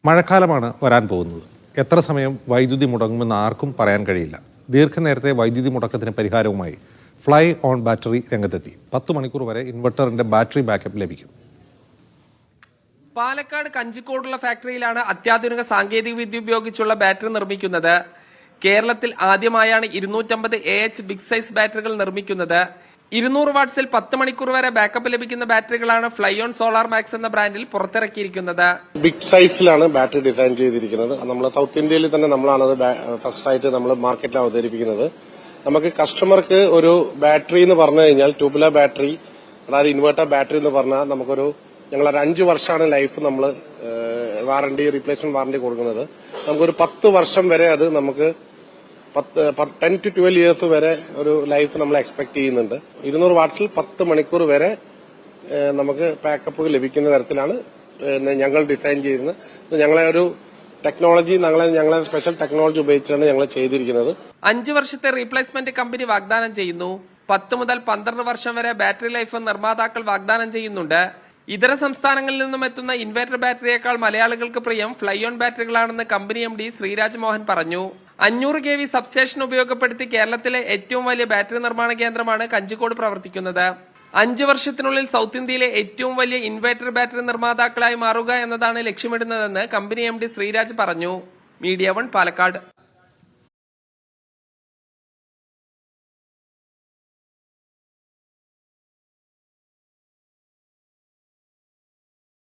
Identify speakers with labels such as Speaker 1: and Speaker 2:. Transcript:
Speaker 1: മഴക്കാലമാണ് വരാൻ പോകുന്നത്. എത്ര സമയം വൈദ്യുതി മുടങ്ങുമെന്ന് ആർക്കും പറയാൻ കഴിയില്ല. ദീർഘനേരത്തെ വൈദ്യുതി മുടക്കത്തിന് പരിഹാരവുമായി ഫ്ലൈ ഓൺ ബാറ്ററി രംഗത്തെത്തി. 10 മണിക്കൂർ വരെ ഇൻവെർട്ടറിന്റെ ബാറ്ററി ബാക്കപ്പ് ലഭിക്കും.
Speaker 2: പാലക്കാട് കഞ്ചിക്കോടുള്ള ഫാക്ടറിയിലാണ് അത്യാധുനിക സാങ്കേതിക വിദ്യ ഉപയോഗിച്ചുള്ള ബാറ്ററി നിർമ്മിക്കുന്നത്. കേരളത്തിൽ ആദ്യമായാണ് 250 AH ബിഗ് സൈസ് ബാറ്ററികൾ നിർമ്മിക്കുന്നത്. 200 വാട്ട്സിൽ 10 മണിക്കൂർ വരെ ബാക്കപ്പ് ലഭിക്കുന്ന ബാറ്ററികളാണ് ഫ്ലൈ ഓൺ സോളാർ മാക്സ് എന്ന ബ്രാൻഡിൽ പുറത്തിറക്കിയിരിക്കുന്നത്.
Speaker 3: ബിഗ് സൈസിലാണ് ബാറ്ററി ഡിസൈൻ ചെയ്തിരിക്കുന്നത്. നമ്മൾ സൗത്ത് ഇന്ത്യയിൽ തന്നെ നമ്മളാണത് ഫസ്റ്റ് ആയിട്ട് നമ്മൾ മാർക്കറ്റിൽ അവതരിപ്പിക്കുന്നത്. നമുക്ക് കസ്റ്റമർക്ക് ഒരു ബാറ്ററി എന്ന് പറഞ്ഞു കഴിഞ്ഞാൽ ട്യൂബുലർ ബാറ്ററി, അതായത് ഇൻവെർട്ടർ ബാറ്ററി എന്ന് പറഞ്ഞാൽ ഞങ്ങളൊരു 5 വർഷമാണ് ലൈഫ് നമ്മൾ വാറണ്ടി റീപ്ലേസ്മെന്റ് വാറണ്ടി കൊടുക്കുന്നത്. നമുക്കൊരു 10 വർഷം വരെ അത് നമുക്ക് 10 to 12 ഇയേഴ്സ് വരെ ഒരു ലൈഫ് നമ്മൾ എക്സ്പെക്ട് ചെയ്യുന്നുണ്ട്. 200 വാട്ട്സിൽ 10 മണിക്കൂർ വരെ നമുക്ക് ബാക്കപ്പ് ലഭിക്കുന്ന തരത്തിലാണ് ഞങ്ങൾ ഡിസൈൻ ചെയ്യുന്നത്. ഞങ്ങളെ ഒരു ടെക്നോളജി ഞങ്ങളെ സ്പെഷ്യൽ ടെക്നോളജി ഉപയോഗിച്ചാണ് ഞങ്ങൾ ചെയ്തിരിക്കുന്നത്.
Speaker 2: 5 വർഷത്തെ റീപ്ലേസ്മെന്റ് കമ്പനി വാഗ്ദാനം ചെയ്യുന്നു. 10 മുതൽ 12 വർഷം വരെ ബാറ്ററി ലൈഫ് നിർമ്മാതാക്കൾ വാഗ്ദാനം ചെയ്യുന്നുണ്ട്. ഇതര സംസ്ഥാനങ്ങളിൽ നിന്നും എത്തുന്ന ഇൻവെർട്ടർ ബാറ്ററിയേക്കാൾ മലയാളികൾക്ക് പ്രിയം ഫ്ലൈ ഓൺ ബാറ്ററികളാണെന്ന് കമ്പനി MD ശ്രീരാജ് മോഹൻ പറഞ്ഞു. 500 kV സബ്സ്റ്റേഷൻ ഉപയോഗപ്പെടുത്തി കേരളത്തിലെ ഏറ്റവും വലിയ ബാറ്ററി നിർമ്മാണ കേന്ദ്രമാണ് കഞ്ചിക്കോട് പ്രവർത്തിക്കുന്നത്. 5 വർഷത്തിനുള്ളിൽ സൗത്ത് ഇന്ത്യയിലെ ഏറ്റവും വലിയ ഇൻവെർട്ടർ ബാറ്ററി നിർമ്മാതാക്കളായി മാറുക എന്നതാണ് ലക്ഷ്യമിടുന്നതെന്ന് കമ്പനി MD ശ്രീരാജ് പറഞ്ഞു. മീഡിയ 1 പാലക്കാട്.